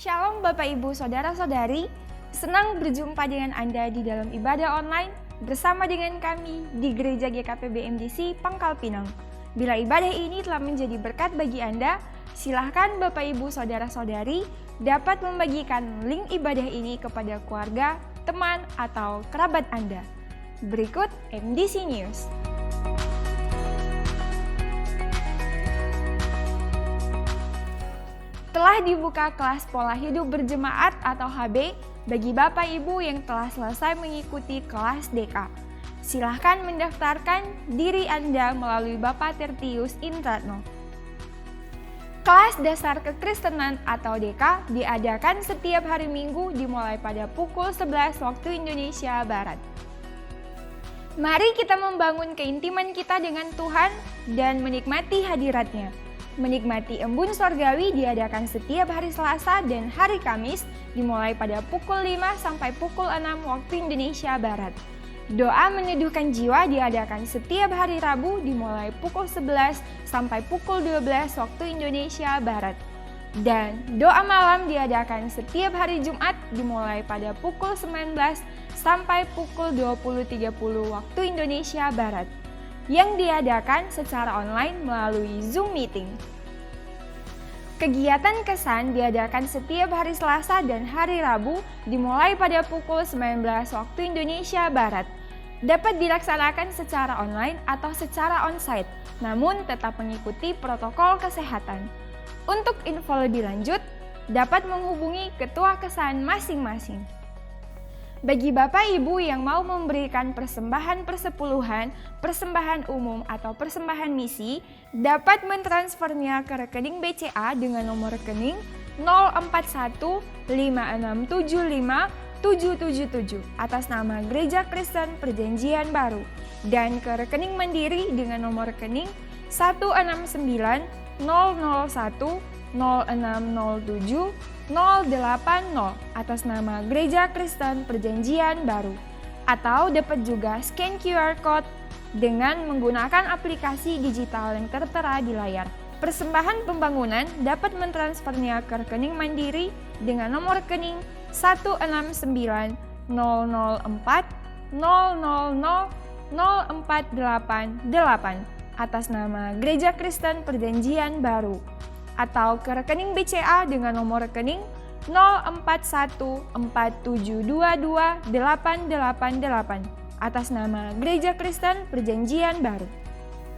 Shalom Bapak Ibu Saudara-saudari, senang berjumpa dengan Anda di dalam ibadah online bersama dengan kami di Gereja GKP BMDC Pangkal Pinang. Bila ibadah ini telah menjadi berkat bagi Anda, silahkan Bapak Ibu Saudara-saudari dapat membagikan link ibadah ini kepada keluarga, teman, atau kerabat Anda. Berikut MDC News. Telah dibuka kelas pola hidup berjemaat atau HB bagi Bapak Ibu yang telah selesai mengikuti kelas DK. Silahkan mendaftarkan diri Anda melalui Bapak Tertius Intratno. Kelas Dasar Kekristenan atau DK diadakan setiap hari Minggu dimulai pada pukul 11 waktu Indonesia Barat. Mari kita membangun keintiman kita dengan Tuhan dan menikmati hadirat-Nya. Menikmati embun sorgawi diadakan setiap hari Selasa dan hari Kamis dimulai pada pukul 5 sampai pukul 6 waktu Indonesia Barat. Doa meneduhkan jiwa diadakan setiap hari Rabu dimulai pukul 11 sampai pukul 12 waktu Indonesia Barat. Dan doa malam diadakan setiap hari Jumat dimulai pada pukul 19 sampai pukul 20.30 waktu Indonesia Barat, yang diadakan secara online melalui Zoom Meeting. Kegiatan kesan diadakan setiap hari Selasa dan hari Rabu dimulai pada pukul 19 waktu Indonesia Barat. Dapat dilaksanakan secara online atau secara onsite, namun tetap mengikuti protokol kesehatan. Untuk info lebih lanjut, dapat menghubungi ketua kesan masing-masing. Bagi Bapak Ibu yang mau memberikan persembahan persepuluhan, persembahan umum atau persembahan misi, dapat mentransfernya ke rekening BCA dengan nomor rekening 04156757777 atas nama Gereja Kristen Perjanjian Baru, dan ke rekening Mandiri dengan nomor rekening 16900100607 atas nama Gereja Kristen Perjanjian Baru, atau dapat juga scan QR Code dengan menggunakan aplikasi digital yang tertera di layar. Persembahan pembangunan dapat mentransfernya ke rekening Mandiri dengan nomor rekening 16900000488 atas nama Gereja Kristen Perjanjian Baru, atau ke rekening BCA dengan nomor rekening 0414722888 atas nama Gereja Kristen Perjanjian Baru.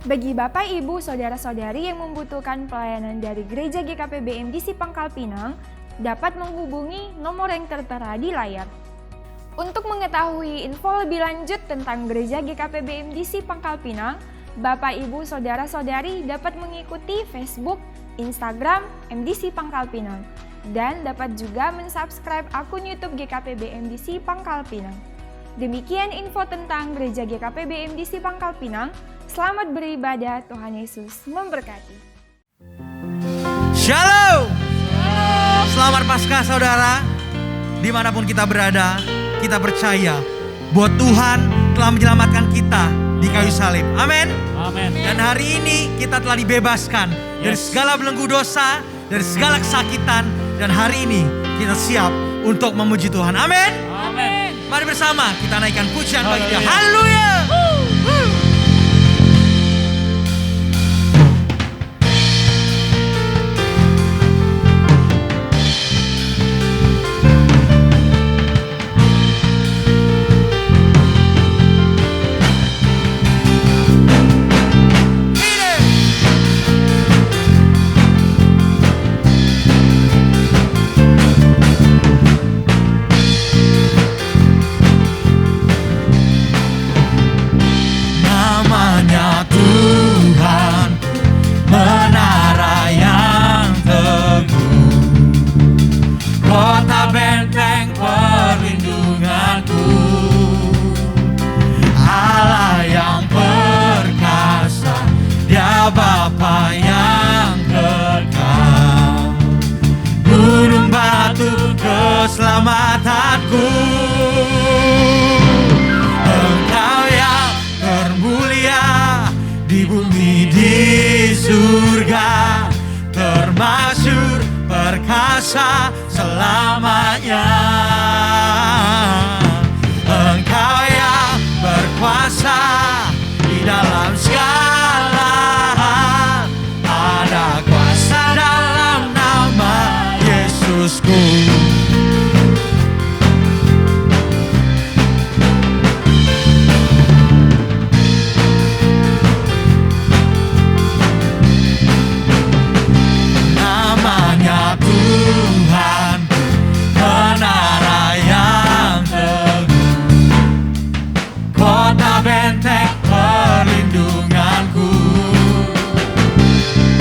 Bagi Bapak Ibu Saudara-saudari yang membutuhkan pelayanan dari Gereja GKP BMDC Pangkal Pinang, dapat menghubungi nomor yang tertera di layar. Untuk mengetahui info lebih lanjut tentang Gereja GKP BMDC Pangkal Pinang, Bapak Ibu Saudara-saudari dapat mengikuti Facebook, Instagram MDC Pangkal Pinang, dan dapat juga mensubscribe akun YouTube GKP BMDC Pangkal Pinang. Demikian info tentang Gereja GKP BMDC Pangkal Pinang. Selamat beribadah, Tuhan Yesus memberkati. Shalom. Selamat Paskah saudara. Dimanapun kita berada, kita percaya bahwa Tuhan telah menyelamatkan kita di kayu salib. Amin. Amin. Dan hari ini kita telah dibebaskan dari segala belenggu dosa, dari segala kesakitan, dan hari ini kita siap untuk memuji Tuhan. Amin. Amin. Mari bersama kita naikkan pujian bagi Dia. Haleluya. Bapa yang kekal, gunung batu keselamatanku, Engkau yang termulia di bumi di surga, termasyhur perkasa selalu. selamanya. Engkau yang berkuasa di dalam segala hal. Ada kuasa dalam nama Yesusku. Namanya Tuhan, menara yang teguh, kota benteng perlindunganku.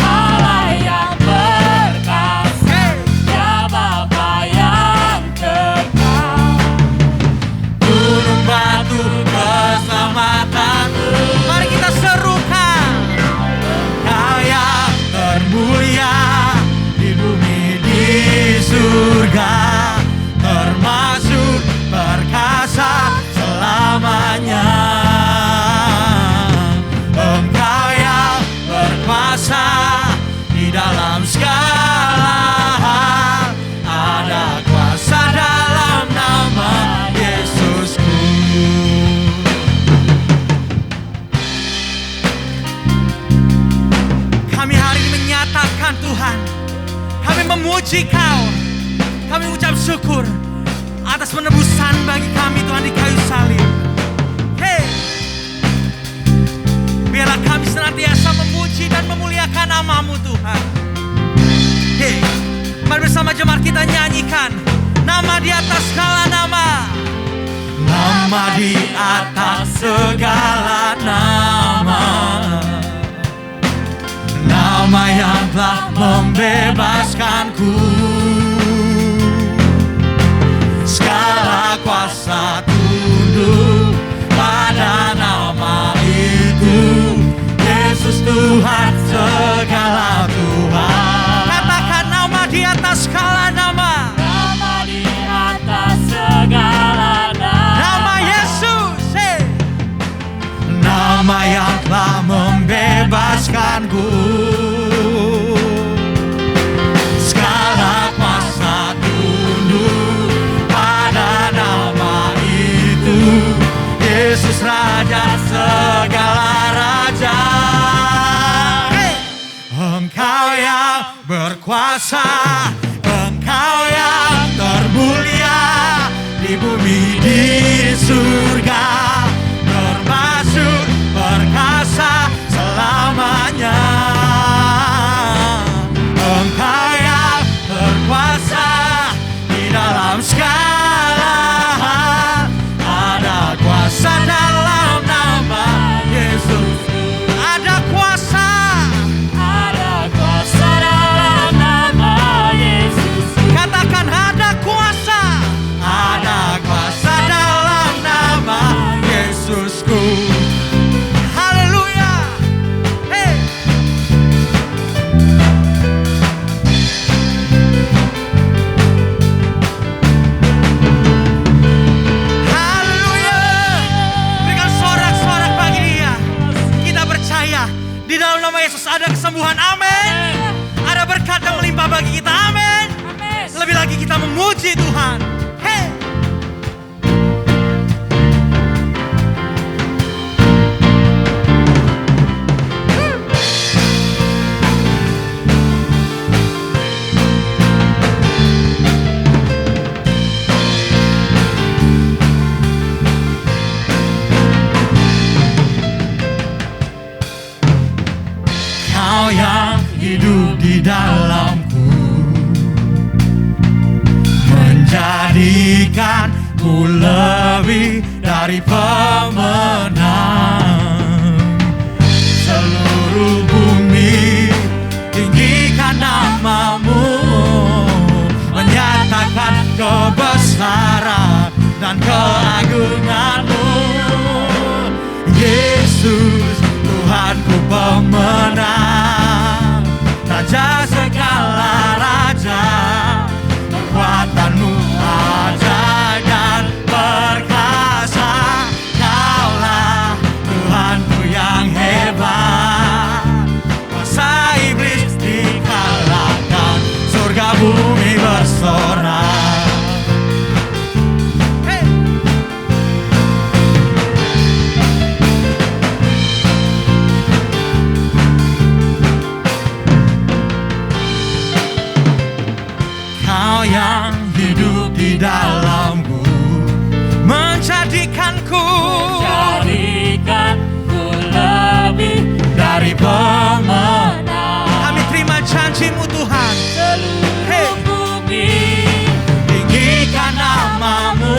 Allah yang perkasa, ya Bapa yang kekal. Gunung batu keselamatanmu. Mari kita serukan. Engkau yang termulia di bumi di surga, termasuk perkasa selamanya. Engkau yang berkuasa di dalam segala hal. Ada kuasa dalam nama Yesusku. Kami hari ini menyatakan Tuhan, kami memuji Kau, kami ucap syukur atas penebusan bagi kami Tuhan di kayu salib. Hey, biarlah kami senantiasa memuji dan memuliakan nama-Mu Tuhan. Hey, mari bersama jemaat kita nyanyikan nama di atas segala nama. Nama di atas segala nama. Nama yang telah membebaskanku. Segala kuasa tunduk pada nama itu. Yesus Tuhan, segala Tuhan. Katakan nama di atas segala nama. Nama di atas segala nama. Nama Yesus, hey. Nama yang telah membebaskanku. Segala kuasa tunduk pada nama itu. Yesus Raja segala raja. Hey. Engkau yang berkuasa, Engkau yang termulia di bumi di surga, termasuk perkasa selamanya. Engkau yang berkuasa di dalam segala hal. Ada kuasa dalam nama Yesus. Ada kuasa. Ada kuasa dalam nama Yesus. Katakan ada kuasa. Ada kuasa dalam nama Yesusku. Haleluya. Hey. Haleluya. Berikan sorak-sorak bagi Dia. Kita percaya di dalam nama Yesus ada kesembuhan. Amin. Ada berkat yang melimpah bagi kita. Amin. Amin. Lebih lagi kita memuji Tuhan. Hey. Kau yang hidup di dalamku, menjadikan ku lebih dari pemenang. Seluruh bumi tinggikan nama-Mu, menyatakan kebesaran dan keagungan-Mu. Yesus Tuhanku pemenang, Raja segala raja. Kekuatan-Mu ajaib dan perkasa. Kaulah Tuhanku yang hebat. Kuasa iblis dikalahkan, surga bumi bersorak. menjadikanku Menjadikanku lebih dari pemenang. Kami terima janji-Mu Tuhan. Seluruh bumi Tinggikan nama-Mu,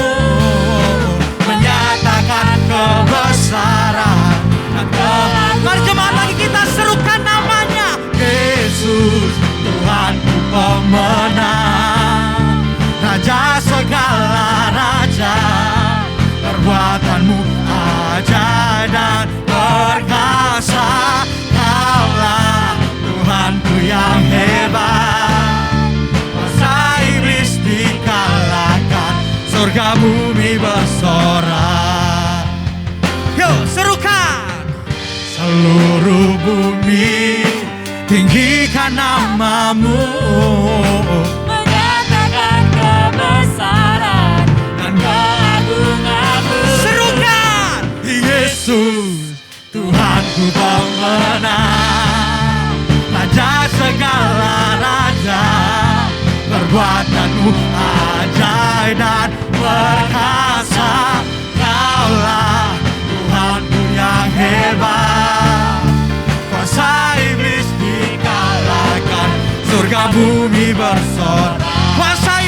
menyatakan kebesaran dan keagungan. Mari jemaat lagi kita serukan namanya. Yesus, Tuhanku pemenang, Raja segala raja. Perbuatan-Mu ajaib dan perkasa. Kaulah Tuhanku yang hebat, kuasa iblis dikalahkan, surga bumi bersorak. Yuk serukan. Seluruh bumi tinggikan nama-Mu, menyatakan kebesaran dan keagungan-Mu. serukan. Yesus, Tuhanku pemenang, Raja segala raja. Perbuatan-Mu ajaib dan perkasa. Kaulah Tuhanku yang hebat, kuasa iblis dikalahkan, surga bumi bersorak. Kuasa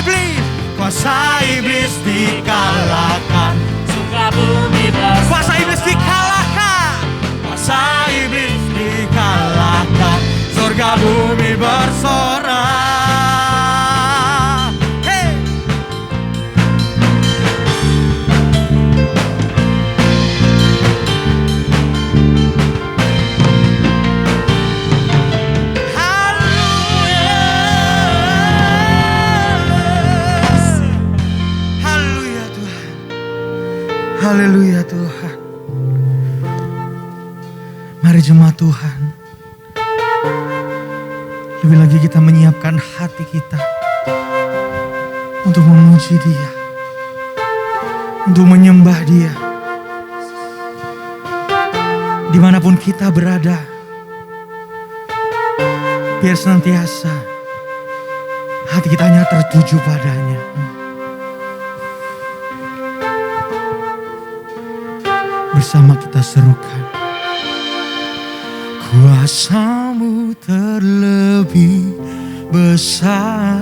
iblis dikalahkan, Surga bumi bersorak. kuasa iblis dikalahkan, kuasa iblis dikalahkan, surga bumi bersorak. Hey! Haleluya Tuhan. Haleluya Tuhan. Mari jemaat Tuhan, lebih lagi kita menyiapkan hati kita untuk memuji Dia, untuk menyembah Dia. Dimanapun kita berada, biar senantiasa hati kita hanya tertuju padanya. Bersama kita serukan. Kuasa-Mu terlebih besar,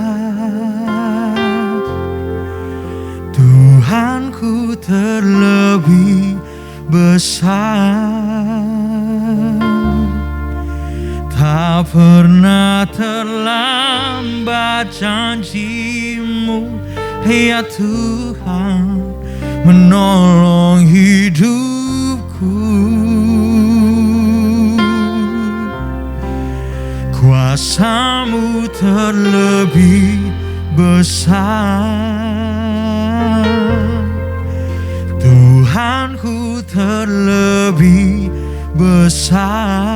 Tuhanku terlebih besar. Tak pernah terlambat janji-Mu, ya Tuhan, menolong hidupku. Kuasa-Mu terlebih besar, Tuhanku terlebih besar.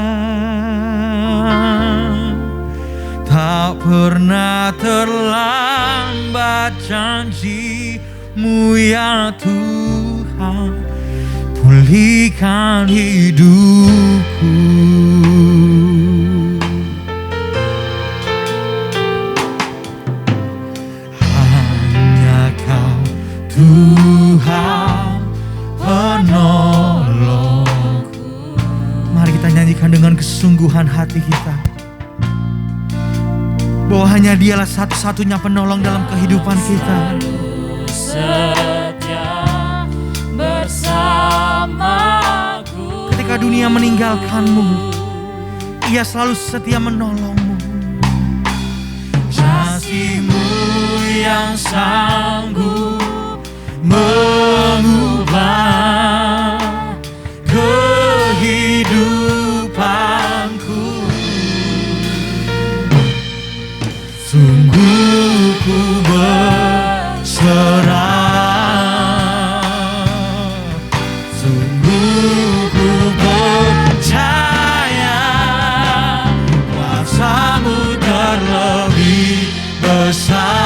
Tak pernah terlambat janji-Mu, ya Tuhan, pulihkan hidupku. Tuhan penolongku. Mari kita nyanyikan dengan kesungguhan hati kita, bahwa hanya Dialah satu-satunya penolong dalam kehidupan kita. Setia bersamaku. Ketika dunia meninggalkanmu, Ia selalu setia menolongmu. Kasih-Mu yang sanggup mengubah kehidupanku. Sungguh ku berserah, sungguh ku percaya, kuasa-Mu terlebih besar,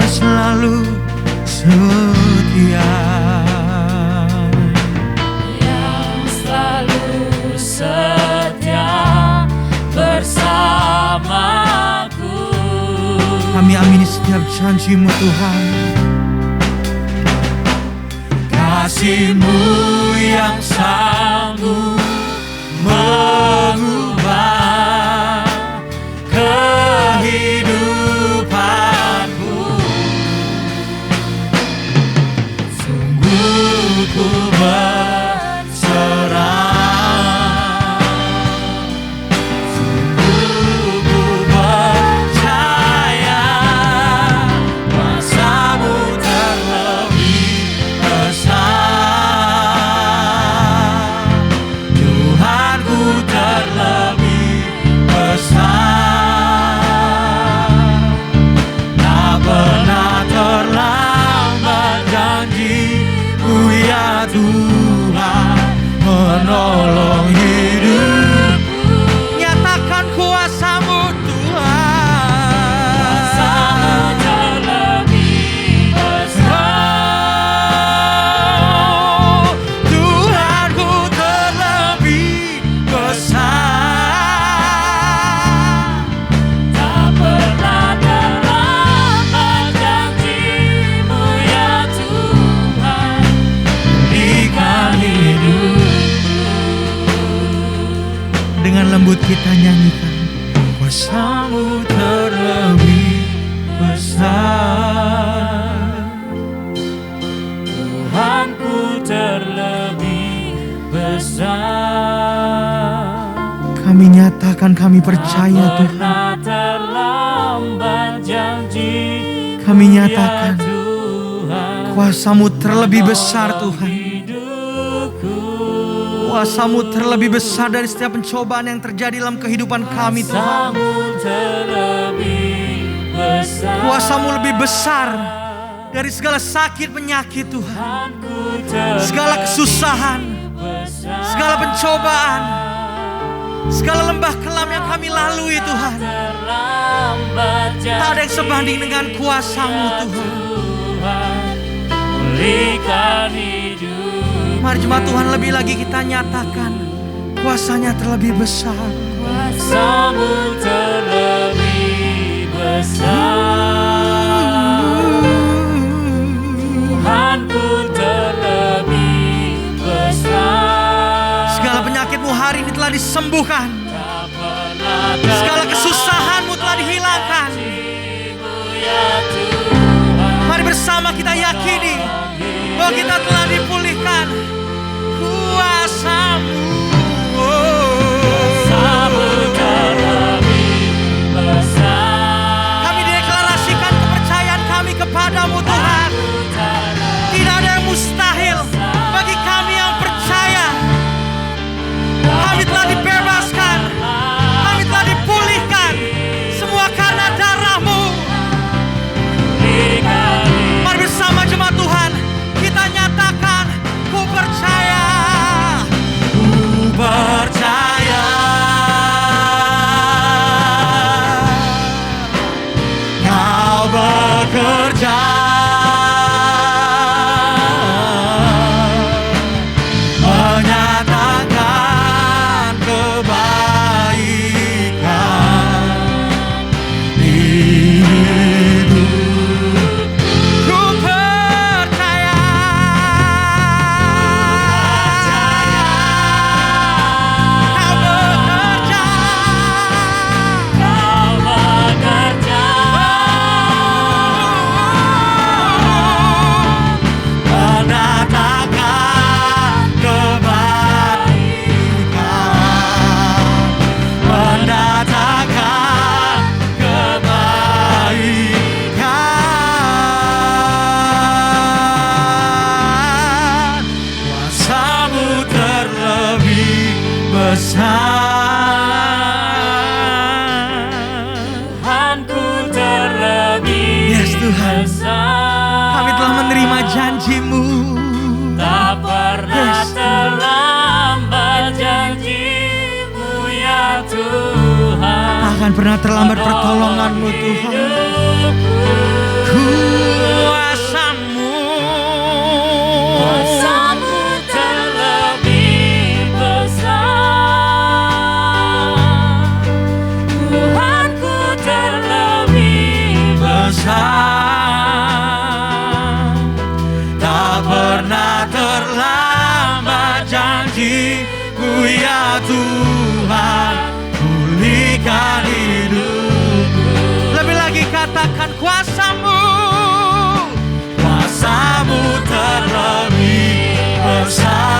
selalu setia. yang selalu setia bersamaku. Kami amini setiap janji-Mu Tuhan. Kasih-Mu yang sanggup mengubah kehidupanku. Sungguh ku berserah, sungguh ku percaya kuasa-Mu terlebih besar. Tuhanku terlebih besar. Tak pernah terlambat janji-Mu ya Tuhan menolong hidupku. Nyatakan kuasa-Mu Tuhan. Kuasa-Mu terlebih besar. Tuhanku terlebih besar. Tak pernah terlambat janji-Mu ya Tuhan berikan hidupku. Dengan lembut kita nyanyikan, kuasa-Mu terlebih besar. Tuhanku terlebih besar. Kami nyatakan, kami percaya Tuhan. Pernah terlambat janji Kami nyatakan, Tuhan kuasa-Mu terlebih besar Tuhan. hidupku. Kuasa-Mu terlebih besar dari setiap pencobaan yang terjadi dalam kehidupan kami Tuhan. Kuasa-Mu terlebih besar. Kuasa-Mu lebih besar dari segala sakit penyakit Tuhan. Tuhanku terlebih Segala kesusahan, besar. segala pencobaan, segala lembah kelam yang kami lalui Tuhan. Terlambat Tak ada yang sebanding dengan kuasa-Mu Tuhan. Tuhan pulihkan hidup. Mari jemaat Tuhan, lebih lagi kita nyatakan, kuasa-Nya terlebih besar. Kuasa-Mu terlebih besar. Tuhanku terlebih besar. Segala penyakit-Mu hari ini telah disembuhkan. Tak pernah Segala kesusahan-Mu telah dihilangkan. terjadi-Mu ya Tuhan. Mari bersama kita yakini bahwa kita telah dipulihkan. Kuasa-Mu, Kuasa-Mu terlebih besar. kami deklarasikan kepercayaan kami kepadamu Tuhan. Tidak ada yang mustahil bagi kami yang percaya. Kami telah dibebaskan, kami telah dipulihkan, semua karena darah-Mu. Mari bersama jemaat Tuhan, kita nyatakan, ku percaya, ku percaya. Kau bekerja menyatakan kebaikan di hidup. Ku percaya. Kau bekerja Kau bekerja mendatangkan kebaikan, mendatangkan kebaikan. Kuasa-Mu terlebih besar. Tuhanku terlebih Yes, Tuhan. besar. Kami telah menerima janji-Mu. Tak pernah Yes. terlambat janji-Mu ya Tuhan. Tak akan pernah terlambat pertolongan-Mu Tuhan. Hidupku. Ku Tuhan, pulihkan hidupku. Lebih lagi katakan kuasa-Mu, kuasa-Mu terlebih besar.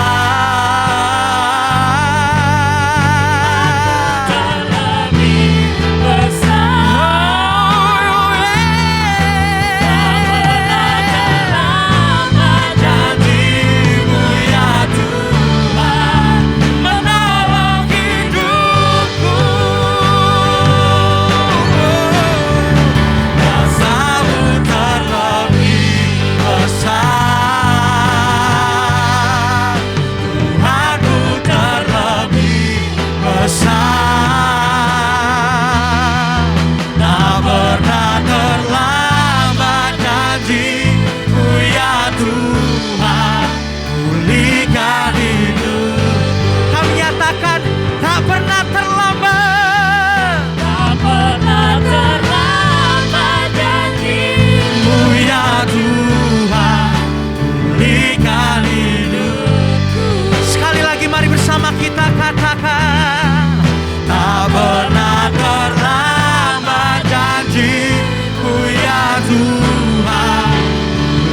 Kita katakan, tak pernah terlambat janji-Mu ya Tuhan,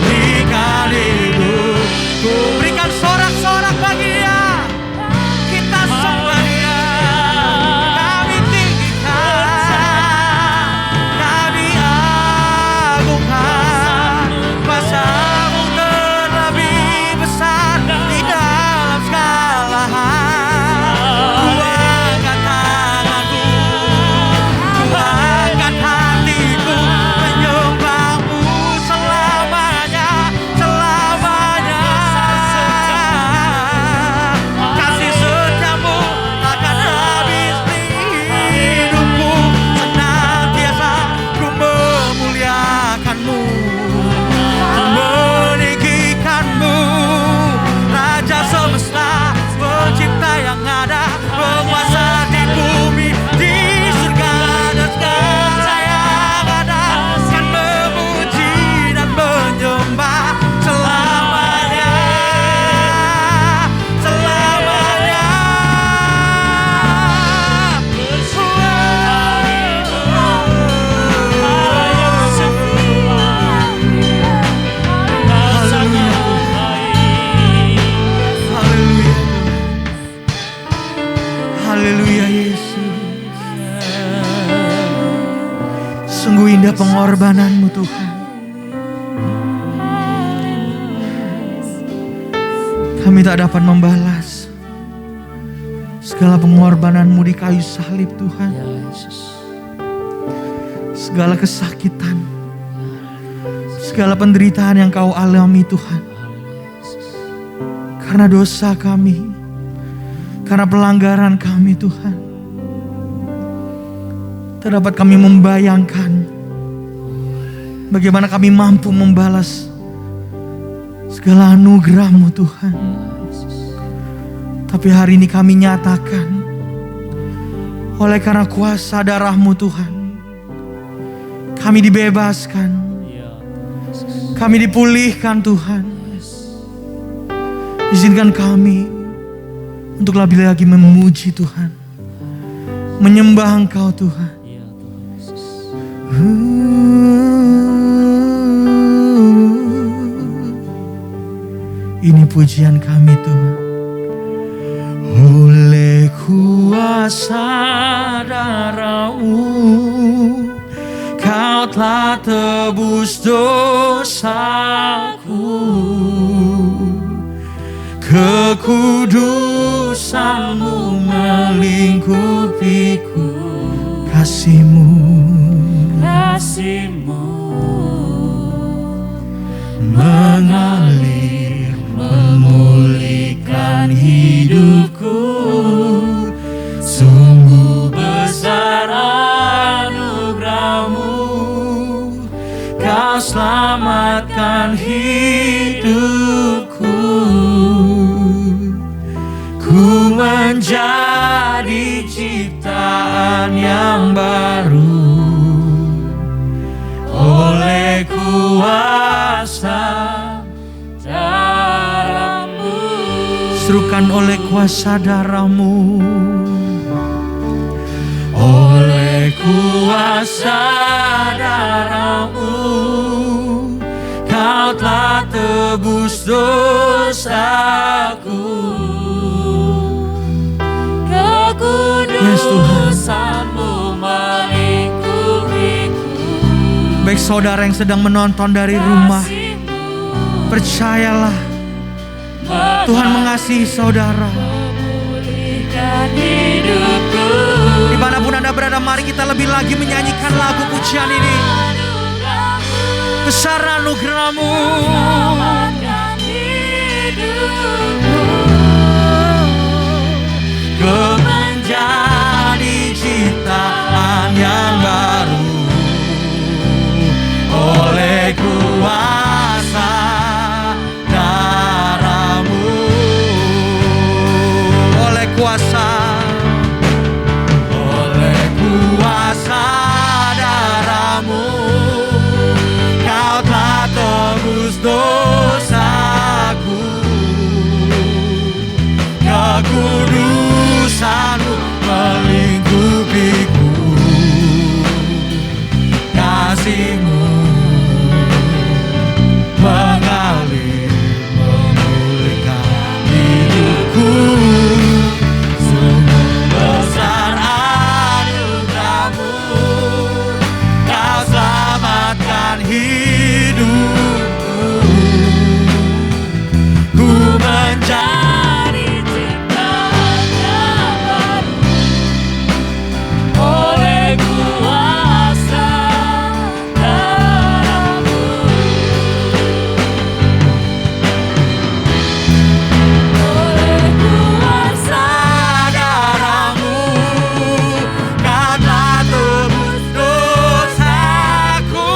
pulihkan hidupku. Berikan sorak-sorak bagi Dia, kita sembah Dia, kami tinggikan, kami agungkan, kuasa-Mu terlebih besar di dalam segala hal. Haleluya Yesus. Sungguh indah pengorbanan-Mu Tuhan. Kami tak dapat membalas segala pengorbanan-Mu di kayu salib Tuhan. Segala kesakitan, segala penderitaan yang Kau alami Tuhan. Karena dosa kami, karena pelanggaran kami Tuhan. Tak dapat kami membayangkan bagaimana kami mampu membalas segala anugerah-Mu Tuhan. Tapi hari ini kami nyatakan, oleh karena kuasa darah-Mu Tuhan, kami dibebaskan, kami dipulihkan Tuhan. Izinkan kami untuk lebih lagi memuji Tuhan, menyembah Engkau Tuhan. Ini pujian kami Tuhan. Oleh kuasa darah-Mu, Kau telah tebus dosaku. Kekudusan-Mu melingkupiku. Kasih-Mu mengalir, memulihkan hidupku. Sungguh besar anugerah-Mu, Kau selamatkan hidupku. Ku menjadi ciptaan yang baru oleh kuasa darah-Mu. serukan oleh kuasa darah-Mu. Oleh kuasa darah-Mu, Kau telah tebus dosaku. Kekudusan-Mu melingkupiku. Baik saudara yang sedang menonton dari rumah, percayalah Tuhan mengasihi saudara. Memulihkan hidupku. Dimanapun Anda berada, mari kita lebih lagi menyanyikan lagu pujian ini. Besar anugerah-Mu, Selamatkan hidupku. Ku menjadi ciptaan yang baru oleh kuasa darah-Mu. Oleh kuasa darah-Mu, Kau telah tebus dosaku. Kekudusan-Mu melingkupiku. Kasih-Mu mengalir memulihkan hidupku. Sungguh besar anugerah-Mu, Kau selamatkan hidupku. Ku menjadi ciptaan yang baru oleh kuasa darah-Mu. Oleh kuasa darah-Mu, Kau telah tebus dosaku.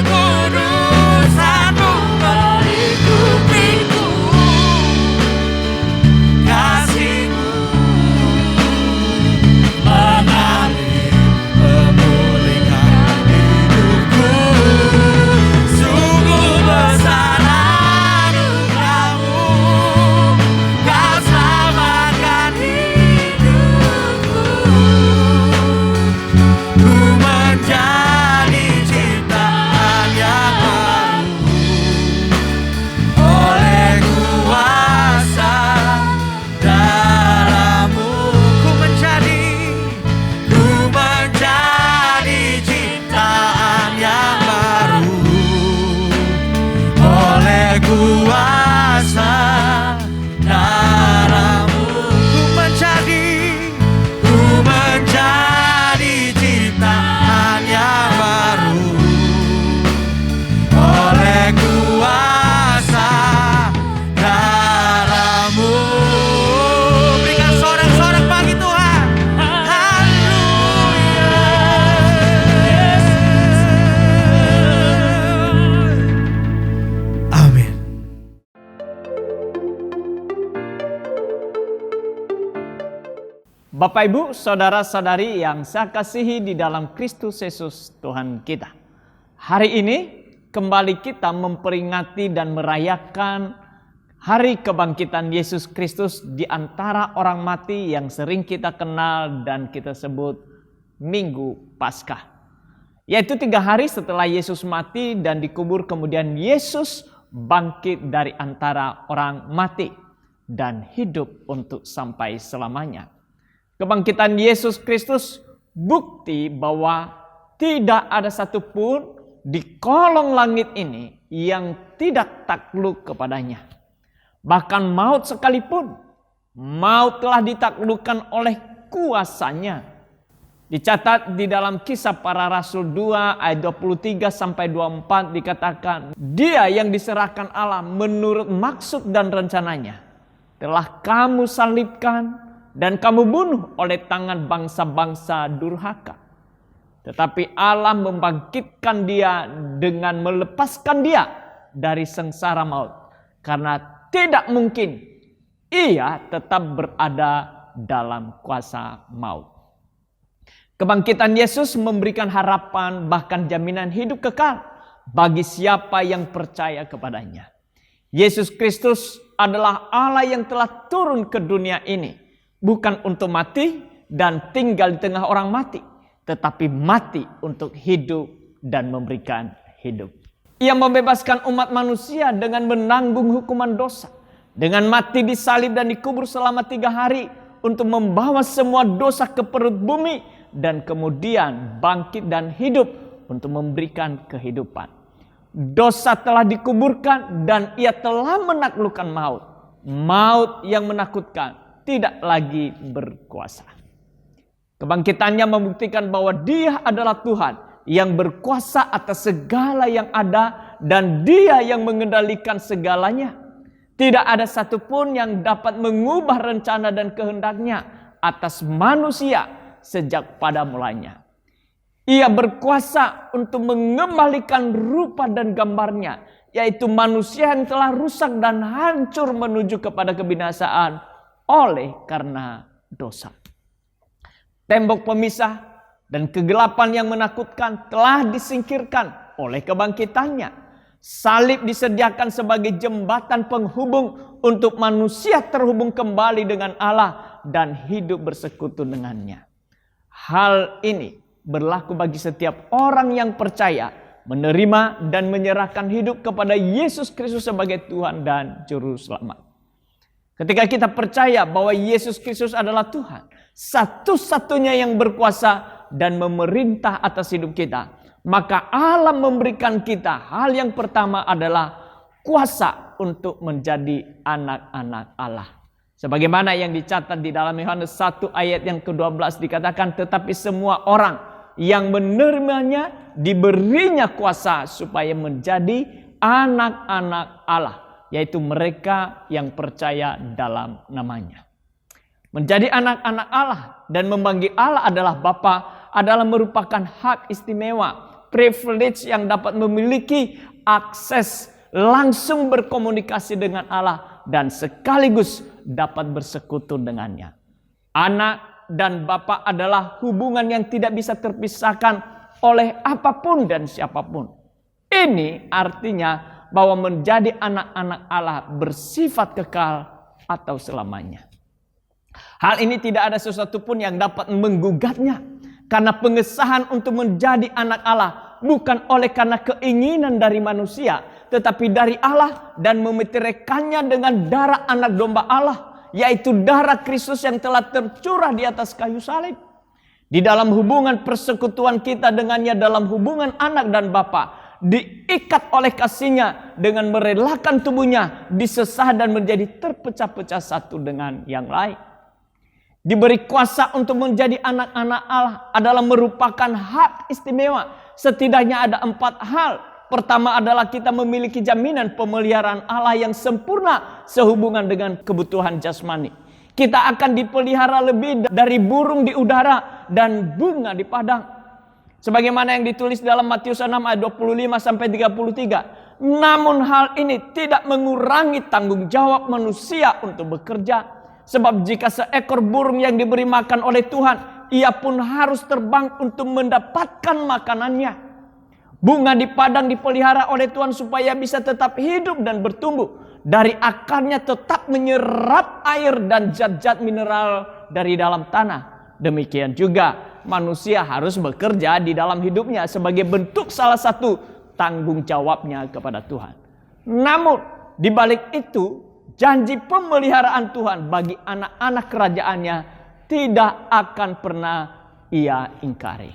Kekudusan-Mu melingkupiku. Kasih-Mu mengalir memulihkan hidupku. Sungguh besar anugerah-Mu, Kau selamatkan hidupku. Ku menjadi ciptaan yang baru oleh kuasa darah-Mu. Ku menjadi ciptaan yang baru oleh kuasa darah-Mu. Ku menjadi ciptaan yang baru oleh kuasa darah-Mu. Berikan sorak-sorak bagi Tuhan. Haleluya. Amin. Bapak Ibu, saudara-saudari yang saya kasihi di dalam Kristus Yesus Tuhan kita. Hari ini kembali kita memperingati dan merayakan hari kebangkitan Yesus Kristus di antara orang mati yang sering kita kenal dan kita sebut Minggu Paskah. Yaitu 3 hari setelah Yesus mati dan dikubur, kemudian Yesus bangkit dari antara orang mati dan hidup untuk sampai selamanya. Kebangkitan Yesus Kristus bukti bahwa tidak ada satupun di kolong langit ini yang tidak takluk kepadanya. Bahkan maut sekalipun, maut telah ditaklukkan oleh kuasanya. Dicatat di dalam Kisah Para Rasul 2 ayat 23-24 dikatakan, Dia yang diserahkan Allah menurut maksud dan rencananya telah kamu salibkan dan kamu bunuh oleh tangan bangsa-bangsa durhaka. Tetapi Allah membangkitkan dia dengan melepaskan dia dari sengsara maut. Karena tidak mungkin ia tetap berada dalam kuasa maut. Kebangkitan Yesus memberikan harapan bahkan jaminan hidup kekal bagi siapa yang percaya kepadanya. Yesus Kristus adalah Allah yang telah turun ke dunia ini. Bukan untuk mati dan tinggal di tengah orang mati, tetapi mati untuk hidup dan memberikan hidup. Ia membebaskan umat manusia dengan menanggung hukuman dosa. Dengan mati disalib dan dikubur selama 3 hari untuk membawa semua dosa ke perut bumi. Dan kemudian bangkit dan hidup untuk memberikan kehidupan. Dosa telah dikuburkan dan ia telah menaklukkan maut. Maut yang menakutkan tidak lagi berkuasa. Kebangkitannya membuktikan bahwa Dia adalah Tuhan yang berkuasa atas segala yang ada dan Dia yang mengendalikan segalanya. Tidak ada satupun yang dapat mengubah rencana dan kehendaknya atas manusia sejak pada mulanya. Ia berkuasa untuk mengembalikan rupa dan gambarnya, yaitu manusia yang telah rusak dan hancur menuju kepada kebinasaan oleh karena dosa. Tembok pemisah dan kegelapan yang menakutkan telah disingkirkan oleh kebangkitannya. Salib disediakan sebagai jembatan penghubung untuk manusia terhubung kembali dengan Allah dan hidup bersekutu dengannya. Hal ini berlaku bagi setiap orang yang percaya, menerima dan menyerahkan hidup kepada Yesus Kristus sebagai Tuhan dan Juru Selamat. Ketika kita percaya bahwa Yesus Kristus adalah Tuhan, satu-satunya yang berkuasa dan memerintah atas hidup kita, maka Allah memberikan kita hal yang pertama adalah kuasa untuk menjadi anak-anak Allah. Sebagaimana yang dicatat di dalam Yohanes 1 ayat yang ke-12 dikatakan, tetapi semua orang yang menerimanya diberinya kuasa supaya menjadi anak-anak Allah, yaitu mereka yang percaya dalam namanya. Menjadi anak-anak Allah dan memanggil Allah adalah Bapa adalah merupakan hak istimewa, privilege yang dapat memiliki akses langsung berkomunikasi dengan Allah dan sekaligus dapat bersekutu dengannya. Anak dan Bapa adalah hubungan yang tidak bisa terpisahkan oleh apapun dan siapapun. Ini artinya bahwa menjadi anak-anak Allah bersifat kekal atau selamanya. Hal ini tidak ada sesuatu pun yang dapat menggugatnya. Karena pengesahan untuk menjadi anak Allah bukan oleh karena keinginan dari manusia, tetapi dari Allah dan memeteraikannya dengan darah anak domba Allah, yaitu darah Kristus yang telah tercurah di atas kayu salib. Di dalam hubungan persekutuan kita dengannya dalam hubungan anak dan bapa, diikat oleh kasihnya dengan merelakan tubuhnya disesah dan menjadi terpecah-pecah satu dengan yang lain. Diberi kuasa untuk menjadi anak-anak Allah adalah merupakan hak istimewa. Setidaknya ada 4 hal. Pertama adalah kita memiliki jaminan pemeliharaan Allah yang sempurna sehubungan dengan kebutuhan jasmani. Kita akan dipelihara lebih dari burung di udara dan bunga di padang. Sebagaimana yang ditulis dalam Matius 6 ayat 25 sampai 33. Namun hal ini tidak mengurangi tanggung jawab manusia untuk bekerja. Sebab jika seekor burung yang diberi makan oleh Tuhan, ia pun harus terbang untuk mendapatkan makanannya. Bunga di padang dipelihara oleh Tuhan supaya bisa tetap hidup dan bertumbuh. Dari akarnya tetap menyerap air dan zat-zat mineral dari dalam tanah. Demikian juga manusia harus bekerja di dalam hidupnya sebagai bentuk salah satu tanggung jawabnya kepada Tuhan. Namun di balik itu, janji pemeliharaan Tuhan bagi anak-anak kerajaannya tidak akan pernah ia ingkari.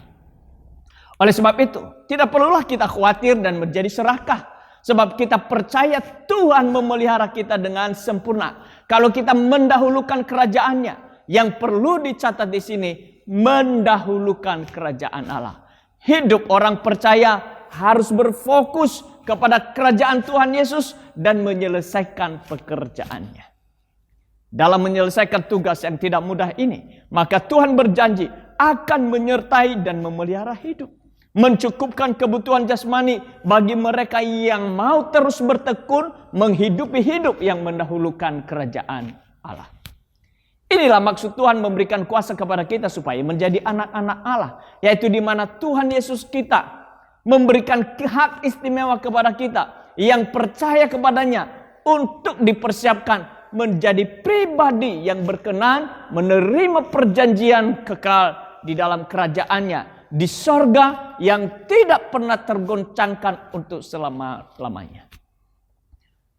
Oleh sebab itu, tidak perlulah kita khawatir dan menjadi serakah. Sebab kita percaya Tuhan memelihara kita dengan sempurna. Kalau kita mendahulukan kerajaannya, yang perlu dicatat di sini, mendahulukan kerajaan Allah. Hidup orang percaya harus berfokus kepada kerajaan Tuhan Yesus dan menyelesaikan pekerjaannya. Dalam menyelesaikan tugas yang tidak mudah ini, maka Tuhan berjanji akan menyertai dan memelihara hidup. Mencukupkan kebutuhan jasmani bagi mereka yang mau terus bertekun menghidupi hidup yang mendahulukan kerajaan Allah. Inilah maksud Tuhan memberikan kuasa kepada kita supaya menjadi anak-anak Allah, yaitu di mana Tuhan Yesus kita memberikan hak istimewa kepada kita yang percaya kepadanya untuk dipersiapkan menjadi pribadi yang berkenan menerima perjanjian kekal di dalam kerajaannya di sorga yang tidak pernah tergoncangkan untuk selama-lamanya.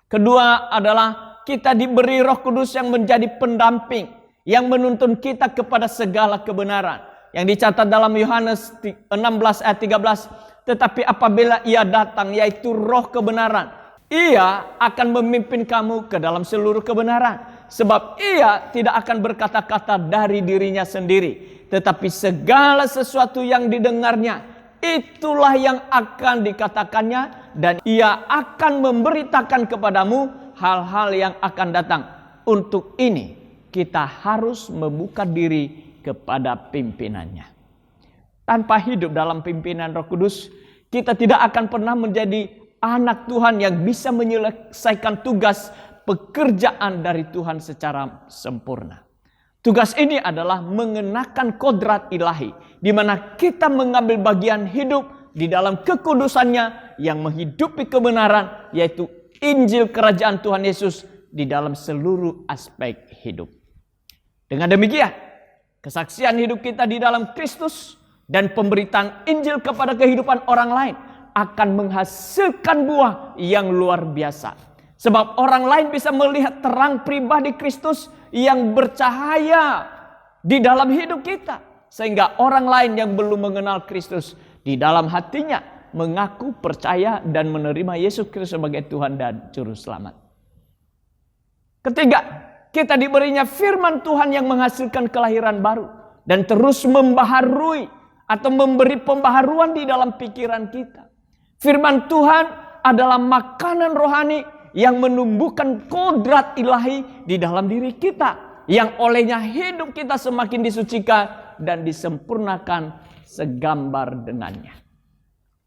Kedua adalah kita diberi Roh Kudus yang menjadi pendamping, yang menuntun kita kepada segala kebenaran. Yang dicatat dalam Yohanes 16 ayat 13. Tetapi apabila ia datang, yaitu Roh kebenaran, ia akan memimpin kamu ke dalam seluruh kebenaran. Sebab ia tidak akan berkata-kata dari dirinya sendiri, tetapi segala sesuatu yang didengarnya, itulah yang akan dikatakannya, dan ia akan memberitakan kepadamu hal-hal yang akan datang. Untuk ini kita harus membuka diri kepada pimpinannya. Tanpa hidup dalam pimpinan Roh Kudus, kita tidak akan pernah menjadi anak Tuhan yang bisa menyelesaikan tugas pekerjaan dari Tuhan secara sempurna. Tugas ini adalah mengenakan kodrat ilahi, di mana kita mengambil bagian hidup di dalam kekudusannya yang menghidupi kebenaran, yaitu Injil Kerajaan Tuhan Yesus di dalam seluruh aspek hidup. Dengan demikian, kesaksian hidup kita di dalam Kristus dan pemberitaan Injil kepada kehidupan orang lain akan menghasilkan buah yang luar biasa. Sebab orang lain bisa melihat terang pribadi Kristus yang bercahaya di dalam hidup kita. Sehingga orang lain yang belum mengenal Kristus di dalam hatinya mengaku percaya dan menerima Yesus Kristus sebagai Tuhan dan Juru Selamat. Ketiga, kita diberinya firman Tuhan yang menghasilkan kelahiran baru dan terus membaharui atau memberi pembaharuan di dalam pikiran kita. Firman Tuhan adalah makanan rohani yang menumbuhkan kodrat ilahi di dalam diri kita, yang olehnya hidup kita semakin disucikan dan disempurnakan segambar dengannya.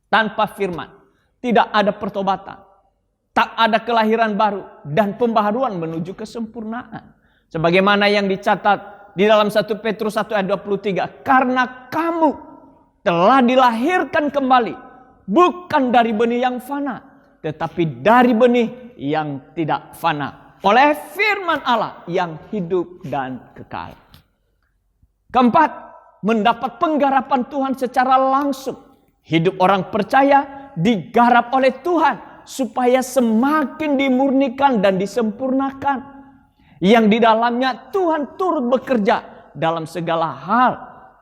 Tanpa firman tidak ada pertobatan, tak ada kelahiran baru dan pembaharuan menuju kesempurnaan. Sebagaimana yang dicatat di dalam 1 Petrus 1 ayat 23, karena kamu telah dilahirkan kembali, bukan dari benih yang fana, tetapi dari benih yang tidak fana, oleh firman Allah yang hidup dan kekal. Keempat, mendapat penggarapan Tuhan secara langsung. Hidup orang percaya digarap oleh Tuhan supaya semakin dimurnikan dan disempurnakan, yang di dalamnya Tuhan turut bekerja dalam segala hal,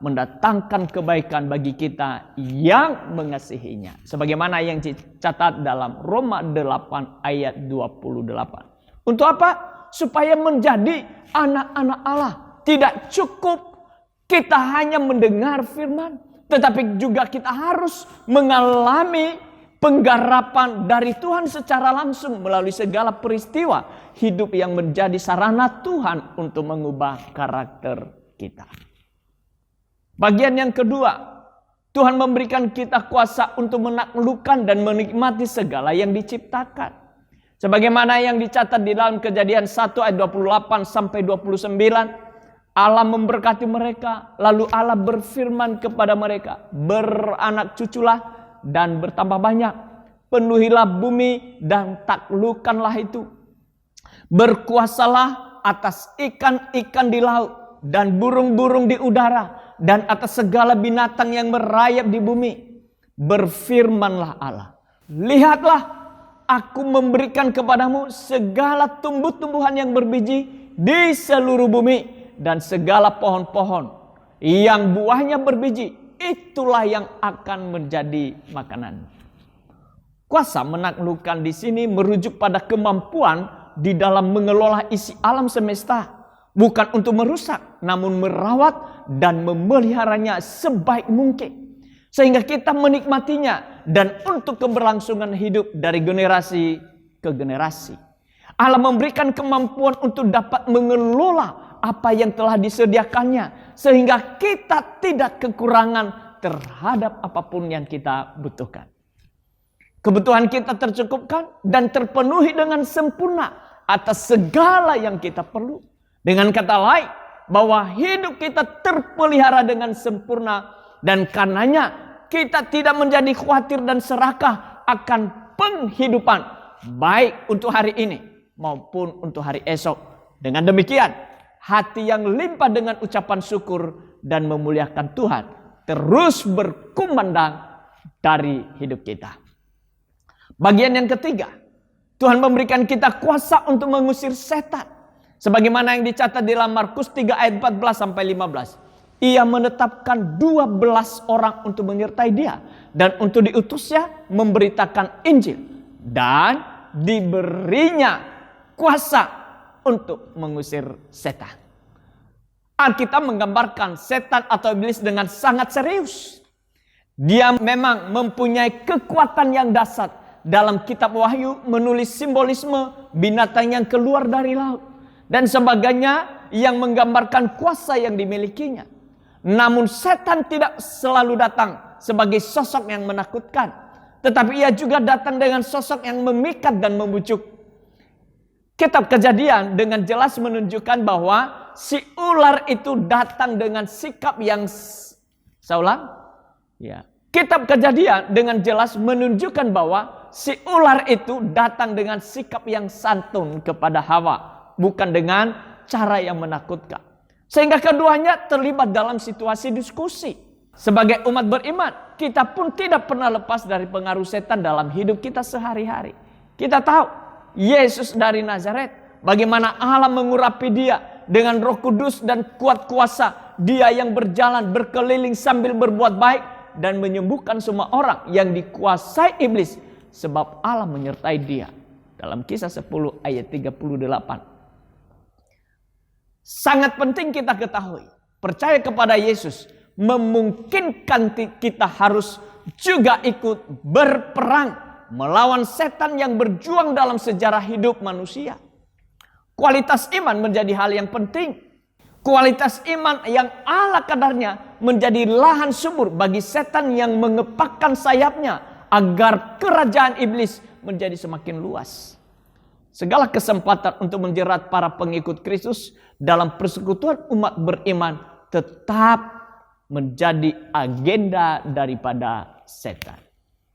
mendatangkan kebaikan bagi kita yang mengasihinya. Sebagaimana yang dicatat dalam Roma 8 ayat 28. Untuk apa? Supaya menjadi anak-anak Allah. Tidak cukup kita hanya mendengar firman, tetapi juga kita harus mengalami penggarapan dari Tuhan secara langsung melalui segala peristiwa hidup yang menjadi sarana Tuhan untuk mengubah karakter kita. Bagian yang kedua, Tuhan memberikan kita kuasa untuk menaklukkan dan menikmati segala yang diciptakan. Sebagaimana yang dicatat di dalam Kejadian 1 ayat 28 sampai 29, Allah memberkati mereka, lalu Allah berfirman kepada mereka, beranak cuculah dan bertambah banyak, penuhilah bumi dan taklukkanlah itu. Berkuasalah atas ikan-ikan di laut dan burung-burung di udara, dan atas segala binatang yang merayap di bumi. Berfirmanlah Allah, lihatlah, aku memberikan kepadamu segala tumbuh-tumbuhan yang berbiji di seluruh bumi, dan segala pohon-pohon yang buahnya berbiji, itulah yang akan menjadi makanan. Kuasa menaklukkan di sini merujuk pada kemampuan di dalam mengelola isi alam semesta. Bukan untuk merusak, namun merawat dan memeliharanya sebaik mungkin. Sehingga kita menikmatinya dan untuk keberlangsungan hidup dari generasi ke generasi. Allah memberikan kemampuan untuk dapat mengelola apa yang telah disediakannya. Sehingga kita tidak kekurangan terhadap apapun yang kita butuhkan. Kebutuhan kita tercukupkan dan terpenuhi dengan sempurna atas segala yang kita perlu. Dengan kata lain, bahwa hidup kita terpelihara dengan sempurna, dan karenanya kita tidak menjadi khawatir dan serakah akan penghidupan, baik untuk hari ini maupun untuk hari esok. Dengan demikian, hati yang limpah dengan ucapan syukur dan memuliakan Tuhan terus berkumandang dari hidup kita. Bagian yang ketiga, Tuhan memberikan kita kuasa untuk mengusir setan. Sebagaimana yang dicatat di dalam Markus 3 ayat 14 sampai 15. Ia menetapkan 12 orang untuk menyertai dia. Dan untuk diutusnya memberitakan Injil. Dan diberinya kuasa untuk mengusir setan. Alkitab menggambarkan setan atau iblis dengan sangat serius. Dia memang mempunyai kekuatan yang dahsyat. Dalam kitab Wahyu menulis simbolisme binatang yang keluar dari laut. Dan sebagainya yang menggambarkan kuasa yang dimilikinya. Namun setan tidak selalu datang sebagai sosok yang menakutkan. Tetapi ia juga datang dengan sosok yang memikat dan membujuk. Kitab Kejadian dengan jelas menunjukkan bahwa si ular itu datang dengan sikap yang... Saya ulang? Ya. Kitab Kejadian dengan jelas menunjukkan bahwa si ular itu datang dengan sikap yang santun kepada Hawa. Bukan dengan cara yang menakutkan. Sehingga keduanya terlibat dalam situasi diskusi. Sebagai umat beriman, kita pun tidak pernah lepas dari pengaruh setan dalam hidup kita sehari-hari. Kita tahu Yesus dari Nazaret, bagaimana Allah mengurapi dia dengan Roh Kudus dan kuat kuasa. Dia yang berjalan berkeliling sambil berbuat baik dan menyembuhkan semua orang yang dikuasai iblis, sebab Allah menyertai dia. Dalam Kisah 10 ayat 38. Sangat penting kita ketahui, percaya kepada Yesus memungkinkan kita harus juga ikut berperang melawan setan yang berjuang dalam sejarah hidup manusia. Kualitas iman menjadi hal yang penting. Kualitas iman yang ala kadarnya menjadi lahan subur bagi setan yang mengepakkan sayapnya agar kerajaan iblis menjadi semakin luas. Segala kesempatan untuk menjerat para pengikut Kristus dalam persekutuan umat beriman tetap menjadi agenda daripada setan.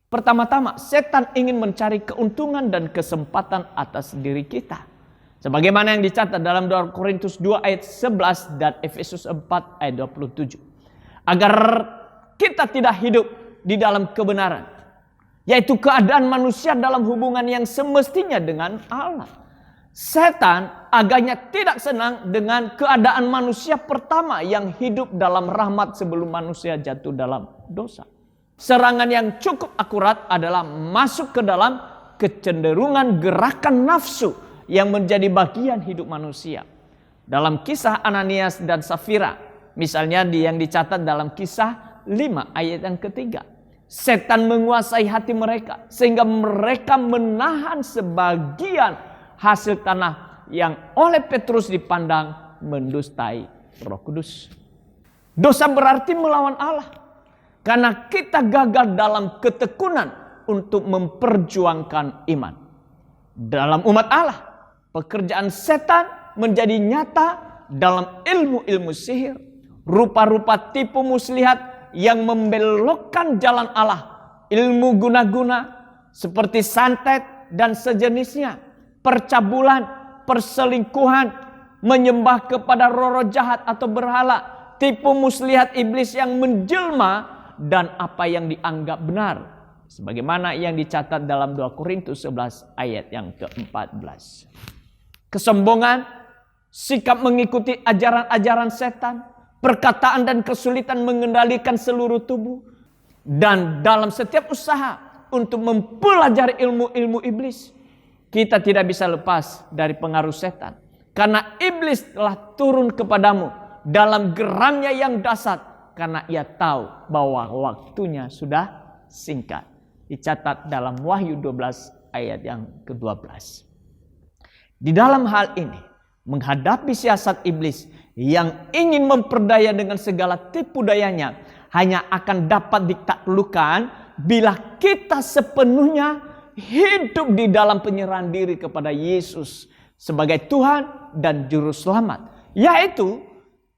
Pertama-tama, setan ingin mencari keuntungan dan kesempatan atas diri kita. Sebagaimana yang dicatat dalam 2 Korintus 2 ayat 11 dan Efesus 4 ayat 27. Agar kita tidak hidup di dalam kebenaran. Yaitu keadaan manusia dalam hubungan yang semestinya dengan Allah. Setan agaknya tidak senang dengan keadaan manusia pertama yang hidup dalam rahmat sebelum manusia jatuh dalam dosa. Serangan yang cukup akurat adalah masuk ke dalam kecenderungan gerakan nafsu yang menjadi bagian hidup manusia. Dalam kisah Ananias dan Safira, misalnya yang dicatat dalam Kisah 5 ayat yang ketiga. Setan menguasai hati mereka sehingga mereka menahan sebagian hasil tanah yang oleh Petrus dipandang mendustai Roh Kudus. Dosa berarti melawan Allah. Karena kita gagal dalam ketekunan untuk memperjuangkan iman. Dalam umat Allah, pekerjaan setan menjadi nyata dalam ilmu-ilmu sihir, rupa-rupa tipu muslihat yang membelokkan jalan Allah, ilmu guna-guna seperti santet dan sejenisnya, percabulan, perselingkuhan, menyembah kepada roh-roh jahat atau berhala, tipu muslihat iblis yang menjelma dan apa yang dianggap benar. Sebagaimana yang dicatat dalam 2 Korintus 11 ayat yang ke-14. Kesombongan, sikap mengikuti ajaran-ajaran setan, perkataan dan kesulitan mengendalikan seluruh tubuh. Dan dalam setiap usaha untuk mempelajari ilmu-ilmu iblis, kita tidak bisa lepas dari pengaruh setan. Karena iblis telah turun kepadamu dalam geramnya yang dahsyat. Karena ia tahu bahwa waktunya sudah singkat. Dicatat dalam Wahyu 12 ayat yang ke-12. Di dalam hal ini, menghadapi siasat iblis yang ingin memperdaya dengan segala tipu dayanya hanya akan dapat ditaklukkan bila kita sepenuhnya hidup di dalam penyerahan diri kepada Yesus sebagai Tuhan dan Juru Selamat, yaitu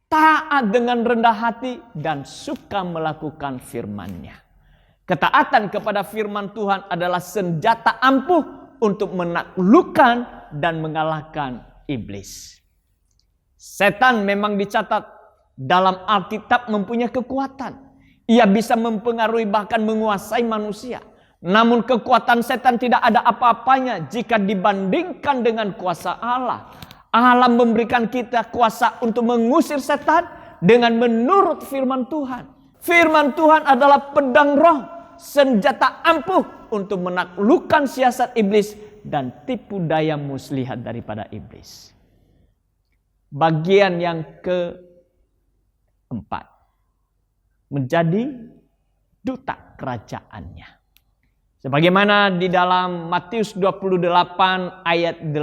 taat dengan rendah hati dan suka melakukan firman-Nya. Ketaatan kepada firman Tuhan adalah senjata ampuh untuk menaklukkan dan mengalahkan iblis. Setan memang dicatat dalam Alkitab mempunyai kekuatan. Ia bisa mempengaruhi bahkan menguasai manusia. Namun kekuatan setan tidak ada apa-apanya jika dibandingkan dengan kuasa Allah. Allah memberikan kita kuasa untuk mengusir setan dengan menurut firman Tuhan. Firman Tuhan adalah pedang roh, senjata ampuh untuk menaklukkan siasat iblis dan tipu daya muslihat daripada iblis. Bagian yang keempat, menjadi duta kerajaannya. Sebagaimana di dalam Matius 28 ayat 18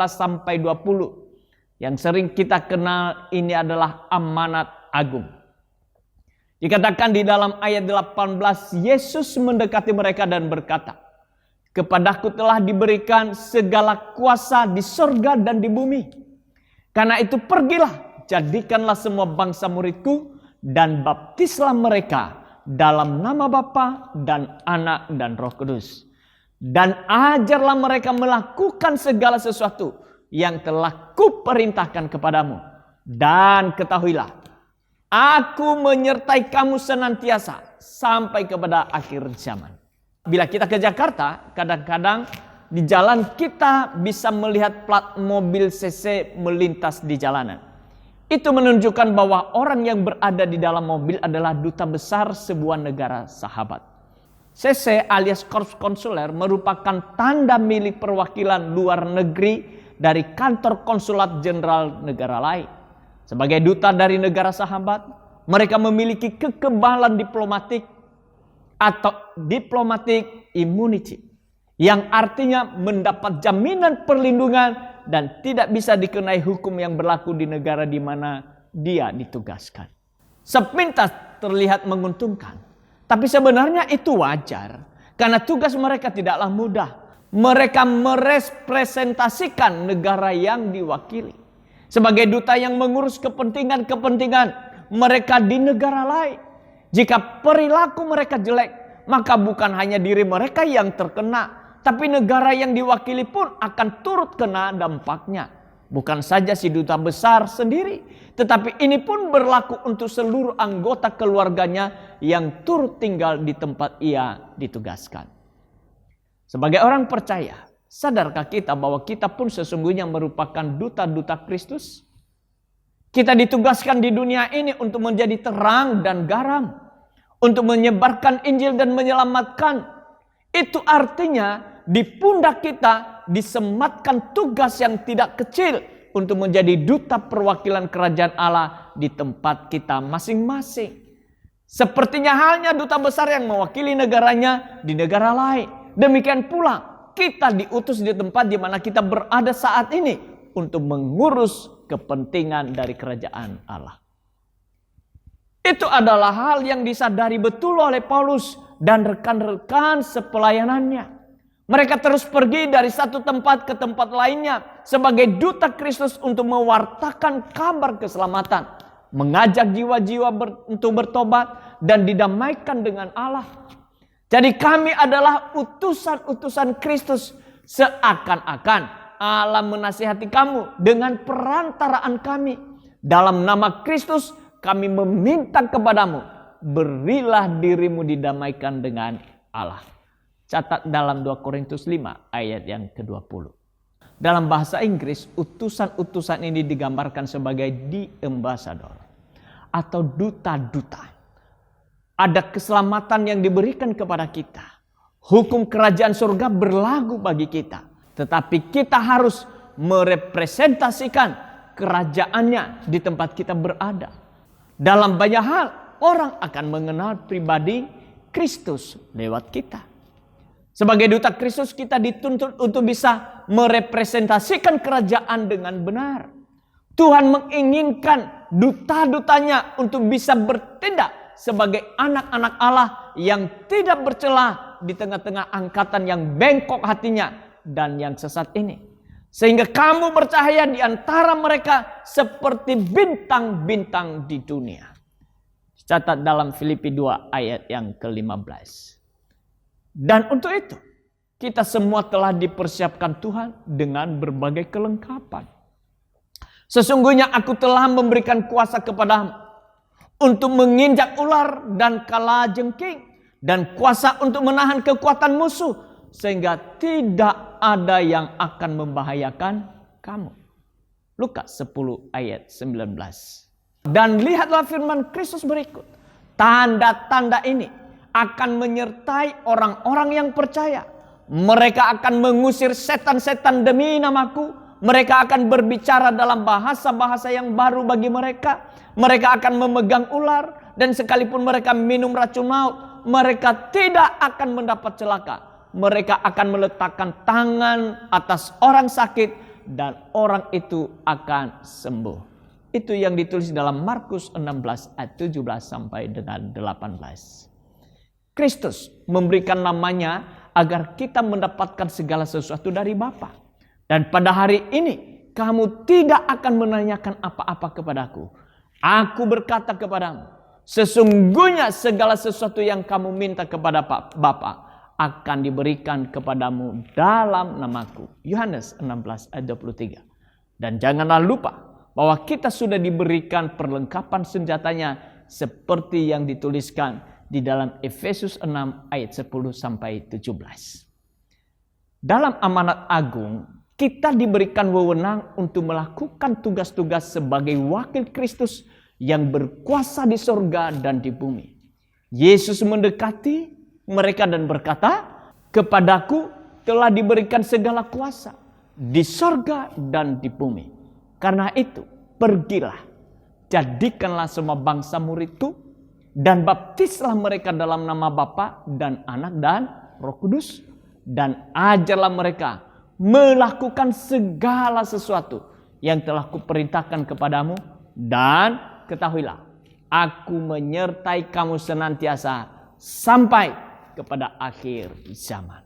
sampai 20. Yang sering kita kenal ini adalah amanat agung. Dikatakan di dalam ayat 18, Yesus mendekati mereka dan berkata, "Kepadaku telah diberikan segala kuasa di sorga dan di bumi. Karena itu pergilah, jadikanlah semua bangsa muridku, dan baptislah mereka dalam nama Bapa dan Anak dan Roh Kudus. Dan ajarlah mereka melakukan segala sesuatu yang telah kuperintahkan kepadamu. Dan ketahuilah, aku menyertai kamu senantiasa sampai kepada akhir zaman." Bila kita ke Jakarta, kadang-kadang di jalan kita bisa melihat plat mobil CC melintas di jalanan. Itu menunjukkan bahwa orang yang berada di dalam mobil adalah duta besar sebuah negara sahabat. CC alias Korps Konsuler merupakan tanda milik perwakilan luar negeri dari kantor konsulat jenderal negara lain. Sebagai duta dari negara sahabat, mereka memiliki kekebalan diplomatik atau diplomatic immunity, yang artinya mendapat jaminan perlindungan dan tidak bisa dikenai hukum yang berlaku di negara di mana dia ditugaskan. Sepintas terlihat menguntungkan, tapi sebenarnya itu wajar karena tugas mereka tidaklah mudah. Mereka merepresentasikan negara yang diwakili. Sebagai duta yang mengurus kepentingan-kepentingan mereka di negara lain. Jika perilaku mereka jelek, maka bukan hanya diri mereka yang terkena, tapi negara yang diwakili pun akan turut kena dampaknya. Bukan saja si duta besar sendiri, tetapi ini pun berlaku untuk seluruh anggota keluarganya yang turut tinggal di tempat ia ditugaskan. Sebagai orang percaya, sadarkah kita bahwa kita pun sesungguhnya merupakan duta-duta Kristus? Kita ditugaskan di dunia ini untuk menjadi terang dan garam, untuk menyebarkan Injil dan menyelamatkan. Itu artinya di pundak kita disematkan tugas yang tidak kecil untuk menjadi duta perwakilan kerajaan Allah di tempat kita masing-masing. Sepertinya halnya duta besar yang mewakili negaranya di negara lain. Demikian pula kita diutus di tempat di mana kita berada saat ini untuk mengurus kepentingan dari kerajaan Allah. Itu adalah hal yang disadari betul oleh Paulus dan rekan-rekan sepelayanannya. Mereka terus pergi dari satu tempat ke tempat lainnya sebagai duta Kristus untuk mewartakan kabar keselamatan, mengajak jiwa-jiwa untuk bertobat dan didamaikan dengan Allah. Jadi kami adalah utusan-utusan Kristus, seakan-akan Allah menasihati kamu dengan perantaraan kami. Dalam nama Kristus kami meminta kepadamu, berilah dirimu didamaikan dengan Allah. Catat dalam 2 Korintus 5 ayat yang ke-20. Dalam bahasa Inggris, utusan-utusan ini digambarkan sebagai the ambassador atau duta-duta. Ada keselamatan yang diberikan kepada kita. Hukum kerajaan surga berlaku bagi kita. Tetapi kita harus merepresentasikan kerajaannya di tempat kita berada. Dalam banyak hal, orang akan mengenal pribadi Kristus lewat kita. Sebagai duta Kristus kita dituntut untuk bisa merepresentasikan kerajaan dengan benar. Tuhan menginginkan duta-dutanya untuk bisa bertindak sebagai anak-anak Allah yang tidak bercela di tengah-tengah angkatan yang bengkok hatinya dan yang sesat ini. Sehingga kamu bercahaya di antara mereka seperti bintang-bintang di dunia. Catat dalam Filipi 2 ayat yang ke-15. Dan untuk itu, Kita semua telah dipersiapkan Tuhan dengan berbagai kelengkapan. Sesungguhnya aku telah memberikan kuasa kepadamu untuk menginjak ular dan kalajengking, dan kuasa untuk menahan kekuatan musuh, sehingga tidak ada yang akan membahayakan kamu. Lukas 10 ayat 19. Dan lihatlah firman Kristus berikut. Tanda-tanda ini akan menyertai orang-orang yang percaya. Mereka akan mengusir setan-setan demi namaku. Mereka akan berbicara dalam bahasa-bahasa yang baru bagi mereka. Mereka akan memegang ular. Dan sekalipun mereka minum racun maut, mereka tidak akan mendapat celaka. Mereka akan meletakkan tangan atas orang sakit dan orang itu akan sembuh. Itu yang ditulis dalam Markus 16 ayat 17 sampai dengan 18. Kristus memberikan namanya agar kita mendapatkan segala sesuatu dari Bapa. Dan pada hari ini kamu tidak akan menanyakan apa-apa kepadaku. Aku berkata kepadamu, sesungguhnya segala sesuatu yang kamu minta kepada Bapa akan diberikan kepadamu dalam namaku. Yohanes 16 ayat 23. Dan janganlah lupa bahwa kita sudah diberikan perlengkapan senjatanya seperti yang dituliskan di dalam Efesus 6 ayat 10 sampai 17. Dalam amanat agung, kita diberikan wewenang untuk melakukan tugas-tugas sebagai wakil Kristus yang berkuasa di sorga dan di bumi. Yesus mendekati mereka dan berkata, kepadaku telah diberikan segala kuasa di sorga dan di bumi. Karena itu, pergilah, jadikanlah semua bangsa muridku, dan baptislah mereka dalam nama Bapa dan Anak dan Roh Kudus, dan ajarlah mereka melakukan segala sesuatu yang telah kuperintahkan kepadamu, dan ketahuilah, aku menyertai kamu senantiasa sampai kepada akhir zaman.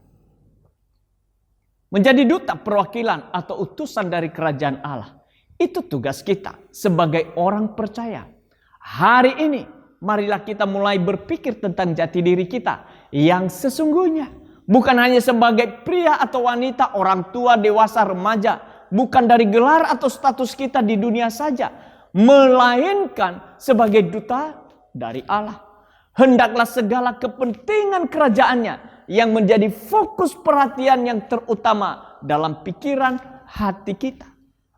Menjadi duta perwakilan atau utusan dari kerajaan Allah, itu tugas kita sebagai orang percaya. Hari ini, marilah kita mulai berpikir tentang jati diri kita yang sesungguhnya. Bukan hanya sebagai pria atau wanita, orang tua, dewasa, remaja. Bukan dari gelar atau status kita di dunia saja. Melainkan sebagai duta dari Allah. Hendaklah segala kepentingan kerajaannya yang menjadi fokus perhatian yang terutama dalam pikiran hati kita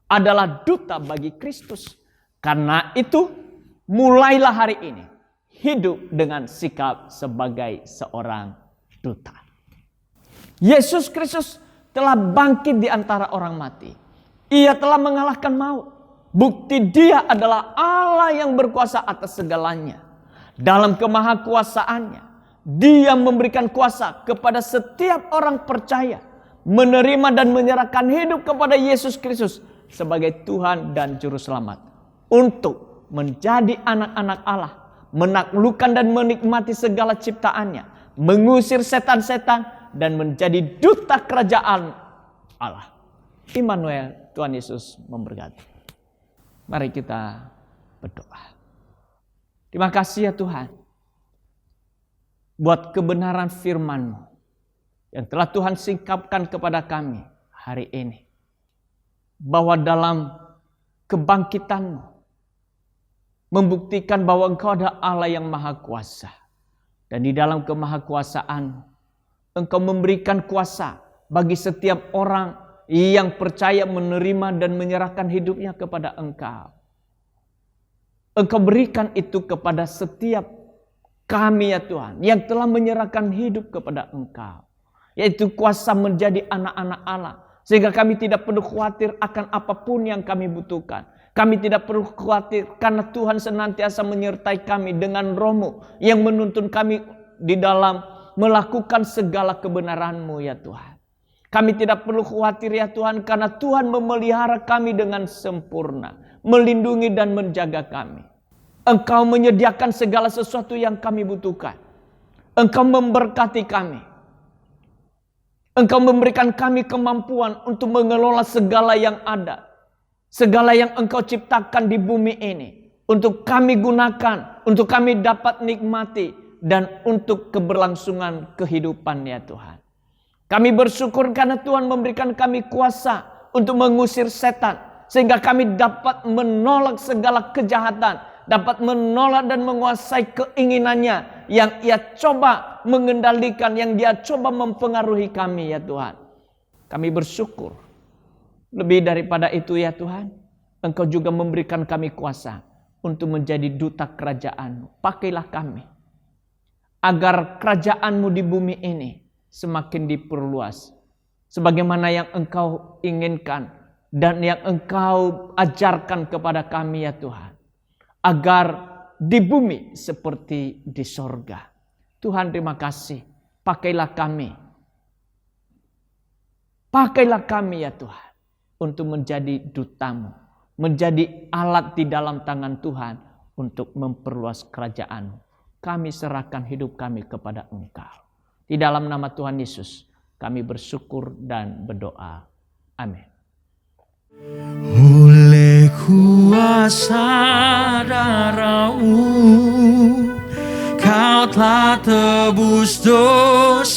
adalah duta bagi Kristus. Karena itu, mulailah hari ini hidup dengan sikap sebagai seorang duta. Yesus Kristus telah bangkit di antara orang mati. Ia telah mengalahkan maut. Bukti Dia adalah Allah yang berkuasa atas segalanya. Dalam kemahakuasaannya, Dia memberikan kuasa kepada setiap orang percaya menerima dan menyerahkan hidup kepada Yesus Kristus sebagai Tuhan dan Juru Selamat, untuk menjadi anak-anak Allah, menaklukkan dan menikmati segala ciptaannya, mengusir setan-setan, dan menjadi duta kerajaan Allah. Immanuel, Tuhan Yesus memberkati. Mari kita berdoa. Terima kasih ya Tuhan, buat kebenaran firman-Mu yang telah Tuhan singkapkan kepada kami hari ini. Bahwa dalam kebangkitan-Mu membuktikan bahwa Engkau adalah Allah yang maha kuasa. Dan di dalam kemahakuasaan-Mu, Engkau memberikan kuasa bagi setiap orang yang percaya menerima dan menyerahkan hidupnya kepada Engkau. Engkau berikan itu kepada setiap kami ya Tuhan, yang telah menyerahkan hidup kepada Engkau. Yaitu kuasa menjadi anak-anak Allah. Sehingga kami tidak perlu khawatir akan apapun yang kami butuhkan. Kami tidak perlu khawatir karena Tuhan senantiasa menyertai kami dengan Roh-Mu yang menuntun kami di dalam melakukan segala kebenaran-Mu ya Tuhan. Kami tidak perlu khawatir ya Tuhan, karena Tuhan memelihara kami dengan sempurna, melindungi dan menjaga kami. Engkau menyediakan segala sesuatu yang kami butuhkan. Engkau memberkati kami. Engkau memberikan kami kemampuan untuk mengelola segala yang ada. Segala yang Engkau ciptakan di bumi ini. Untuk kami gunakan, untuk kami dapat nikmati, dan untuk keberlangsungan kehidupan ya Tuhan. Kami bersyukur karena Tuhan memberikan kami kuasa untuk mengusir setan, sehingga kami dapat menolak segala kejahatan, dapat menolak dan menguasai keinginannya yang ia coba mengendalikan, yang dia coba mempengaruhi kami ya Tuhan. Kami bersyukur. Lebih daripada itu ya Tuhan, Engkau juga memberikan kami kuasa untuk menjadi duta kerajaan-Mu. Pakailah kami agar kerajaan-Mu di bumi ini semakin diperluas, sebagaimana yang Engkau inginkan dan yang Engkau ajarkan kepada kami ya Tuhan, agar di bumi seperti di sorga. Tuhan, terima kasih. Pakailah kami ya Tuhan untuk menjadi duta-Mu, menjadi alat di dalam tangan Tuhan untuk memperluas kerajaan-Mu. Kami serahkan hidup kami kepada Engkau. Di dalam nama Tuhan Yesus kami bersyukur dan berdoa. Amin. Oleh kuasa darah-Mu, Kau telah tebus dosaku.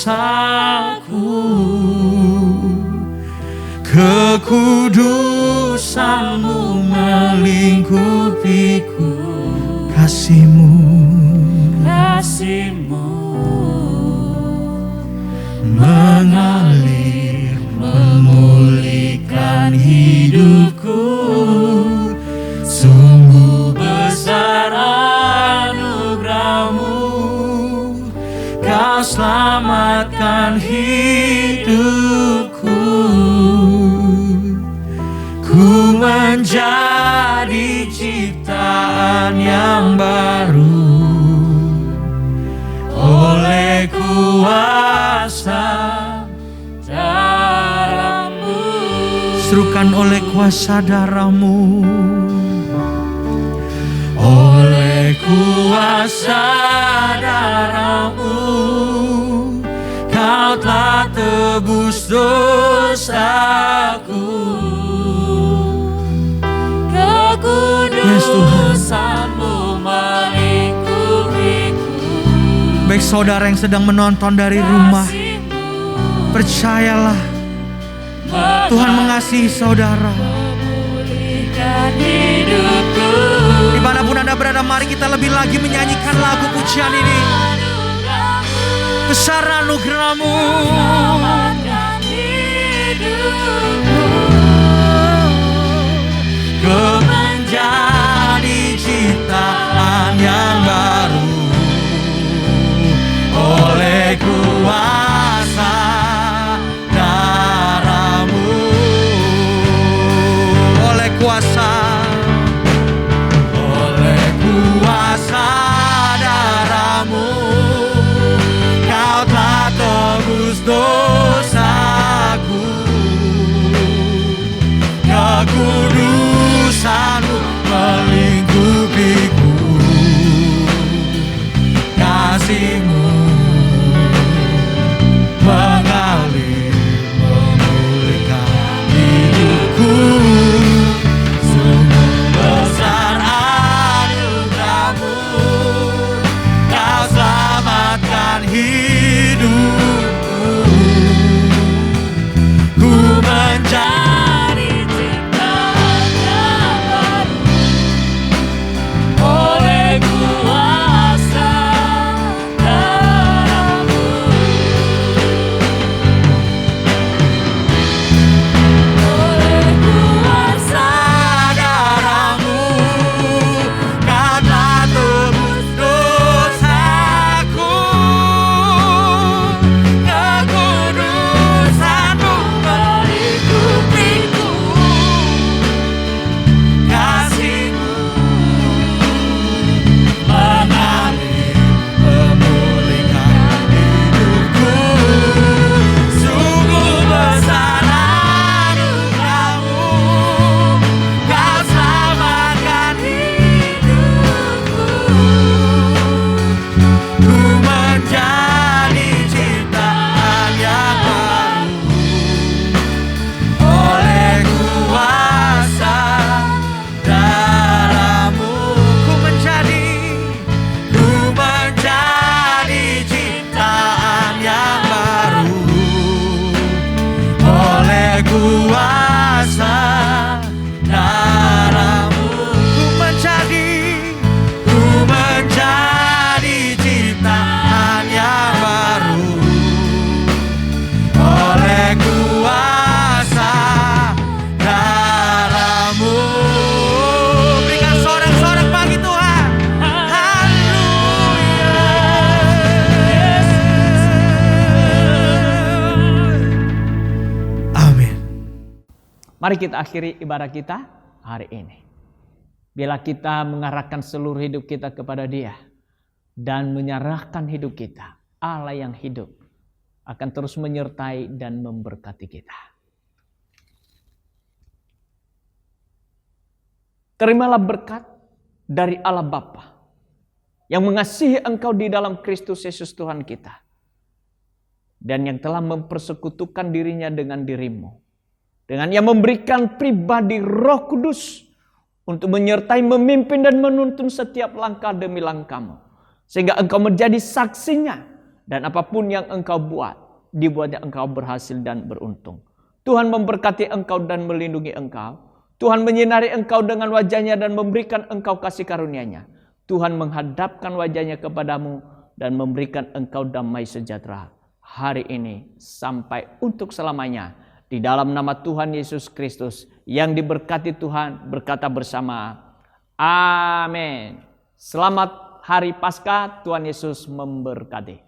Kekudusan-Mu melingkupiku. Kasih-Mu mengalir memulihkan hidupku. Sungguh besar anugerah-Mu, Kau selamatkan hidupku. Ku menjadi ciptaan yang baru oleh kuasa darah-Mu. Serukan oleh kuasa darah-Mu. Oleh kuasa darah-Mu, Kau telah tebus dosaku. Kekudusan-Mu melingkupiku. Baik saudara yang sedang menonton dari rumah, percayalah Tuhan mengasihi saudara. Dimanapun Anda berada, mari kita lebih lagi menyanyikan lagu pujian ini. Besar anugerah-Mu, Ku menjadi ciptaan yang baru oleh kuasa darah-Mu. Oleh kuasa darah-Mu, Kau telah tebus dosa. oleh kuasa darahmu. Ku menjadi ciptaan yang baru oleh kuasa darahmu. Berikan sorak-sorak bagi Tuhan. Haleluya. Amin. Mari kita akhiri ibadah kita hari ini. Bila kita mengarahkan seluruh hidup kita kepada Dia dan menyerahkan hidup kita, Allah yang hidup akan terus menyertai dan memberkati kita. Terimalah berkat dari Allah Bapa yang mengasihi engkau di dalam Kristus Yesus Tuhan kita, dan yang telah mempersekutukan dirinya dengan dirimu, dengan yang memberikan pribadi Roh Kudus untuk menyertai, memimpin dan menuntun setiap langkah demi langkahmu, sehingga engkau menjadi saksinya, dan apapun yang engkau buat, dibuatnya engkau berhasil dan beruntung. Tuhan memberkati engkau dan melindungi engkau. Tuhan menyinari engkau dengan wajahnya dan memberikan engkau kasih karunia-Nya. Tuhan menghadapkan wajahnya kepadamu dan memberikan engkau damai sejahtera hari ini sampai untuk selamanya. Di dalam nama Tuhan Yesus Kristus yang diberkati Tuhan, berkata bersama, amin. Selamat Hari Paskah, Tuhan Yesus memberkati.